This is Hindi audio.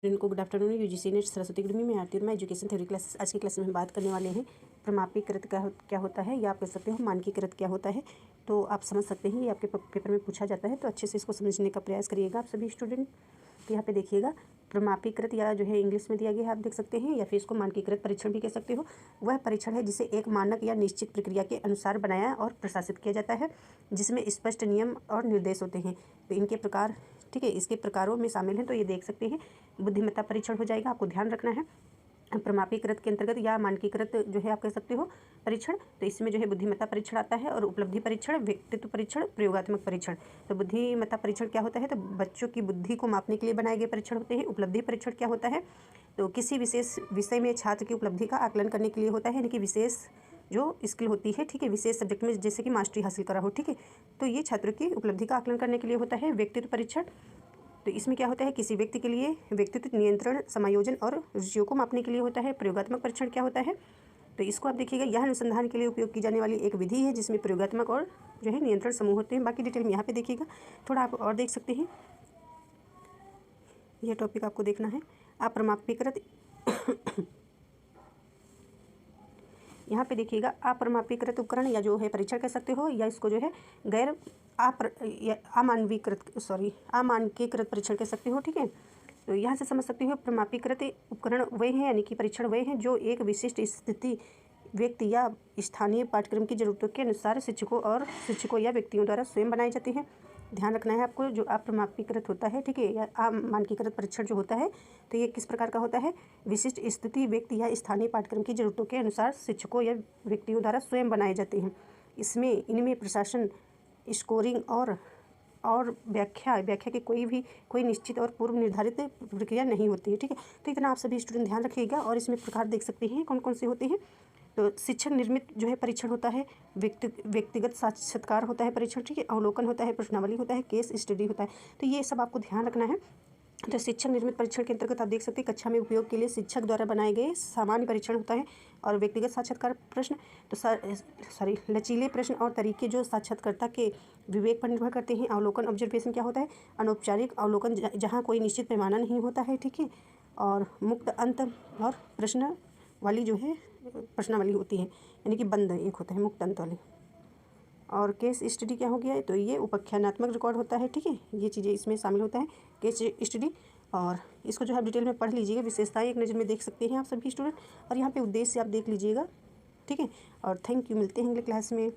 स्टूडेंट को good afternoon. UGC net Saraswati academy में आरती और मैं एजुकेशन थ्योरी क्लासेस। आज की क्लास में हम बात करने वाले हैं प्रमापीकृत क्या होता है, या आप कह सकते हो मानकीकृत क्या होता है। तो आप समझ सकते हैं, ये आपके पेपर में पूछा जाता है, तो अच्छे से इसको समझने का प्रयास करिएगा आप सभी स्टूडेंट। तो यहाँ पे देखिएगा, प्रमापीकृत या जो है इंग्लिश में दिया गया है, आप देख सकते हैं, या फिर इसको मानकीकृत परीक्षण भी कह सकते हो। वह परीक्षण है जिसे एक मानक या निश्चित प्रक्रिया के अनुसार बनाया और प्रशासित किया जाता है, जिसमें स्पष्ट नियम और निर्देश होते हैं। तो इनके प्रकार, ठीक है, इसके प्रकारों में शामिल हैं। तो ये देख सकते हैं, बुद्धिमत्ता परीक्षण हो जाएगा, आपको ध्यान रखना है। प्रमापीकृत के अंतर्गत या मानकीकृत जो है आप कह सकते हो परीक्षण, तो इसमें जो है बुद्धिमत्ता परीक्षण आता है, और उपलब्धि परीक्षण, व्यक्तित्व परीक्षण, प्रयोगात्मक परीक्षण। तो बुद्धिमत्ता परीक्षण क्या होता है, तो बच्चों की बुद्धि को मापने के लिए बनाए गए परीक्षण होते हैं। उपलब्धि परीक्षण क्या होता है, तो किसी विशेष विषय में छात्र की उपलब्धि का आकलन करने के लिए होता है, यानी कि विशेष जो स्किल होती है, ठीक है, विशेष सब्जेक्ट में जैसे कि मास्टरी हासिल करा हो, ठीक है, तो ये छात्र की उपलब्धि का आकलन करने के लिए होता है। व्यक्तित्व परीक्षण, तो इसमें क्या होता है, किसी व्यक्ति के लिए व्यक्तित्व नियंत्रण, समायोजन और रुचियों को मापने के लिए होता है। प्रयोगात्मक परीक्षण क्या होता है, तो इसको आप देखिएगा, यह अनुसंधान के लिए उपयोग की जाने वाली एक विधि है जिसमें प्रयोगात्मक और जो है नियंत्रण समूह होते हैं। बाकी डिटेल में यहाँ पे देखिएगा, थोड़ा आप और देख सकते हैं, यह टॉपिक आपको देखना है। अप्रमापीकृत यहाँ पे देखिएगा, अप्रमापीकृत उपकरण या जो है परीक्षण कह सकते हो, या इसको जो है गैर अमानकीकृत परीक्षण कह सकते हो, ठीक है। तो यहाँ से समझ सकते हो, प्रमापीकृत उपकरण वे हैं, यानी कि परीक्षण वे हैं जो एक विशिष्ट स्थिति, व्यक्ति या स्थानीय पाठ्यक्रम की जरूरतों के अनुसार शिक्षकों या व्यक्तियों द्वारा स्वयं बनाए जाते हैं। ध्यान रखना है आपको, जो अप्रमापीकृत होता है, ठीक है, या अमानकीकृत परीक्षण जो होता है, तो ये किस प्रकार का होता है, विशिष्ट स्थिति, व्यक्ति या स्थानीय पाठ्यक्रम की जरूरतों के अनुसार शिक्षकों या व्यक्तियों द्वारा स्वयं बनाए जाते हैं। इनमें प्रशासन, स्कोरिंग और व्याख्या की कोई निश्चित और पूर्व निर्धारित प्रक्रिया नहीं होती है, ठीक है। तो इतना आप सभी स्टूडेंट ध्यान रखिएगा, और इसमें प्रकार देख सकते हैं कौन कौन से होते हैं। तो शिक्षक निर्मित जो है परीक्षण होता है, व्यक्तिगत साक्षात्कार होता है परीक्षण, ठीक है, अवलोकन होता है, प्रश्नावली होता है, केस स्टडी होता है। तो ये सब आपको ध्यान रखना है। तो शिक्षक निर्मित परीक्षण के अंतर्गत आप देख सकते हैं, कक्षा में उपयोग के लिए शिक्षक द्वारा बनाए गए सामान्य परीक्षण होता है, और व्यक्तिगत साक्षात्कार प्रश्न, तो लचीले प्रश्न और तरीके जो साक्षात्कारकर्ता के विवेक पर निर्भर करते हैं। अवलोकन, ऑब्जर्वेशन क्या होता है, अनौपचारिक अवलोकन जहाँ कोई निश्चित पैमाना नहीं होता है, ठीक है, और मुक्त अंत और प्रश्न वाली जो है प्रश्नावली होती है, यानी कि बंद एक होता है मुक्त अंत वाली। और केस स्टडी क्या हो गया, तो ये उपाख्यानात्मक रिकॉर्ड होता है, ठीक है, ये चीज़ें इसमें शामिल होता है केस स्टडी। और इसको जो है आप डिटेल में पढ़ लीजिएगा, विशेषताएं एक नज़र में देख सकते हैं आप सभी स्टूडेंट, और यहाँ पे उद्देश्य आप देख लीजिएगा, ठीक है। और थैंक यू, मिलते हैं अगले क्लास में।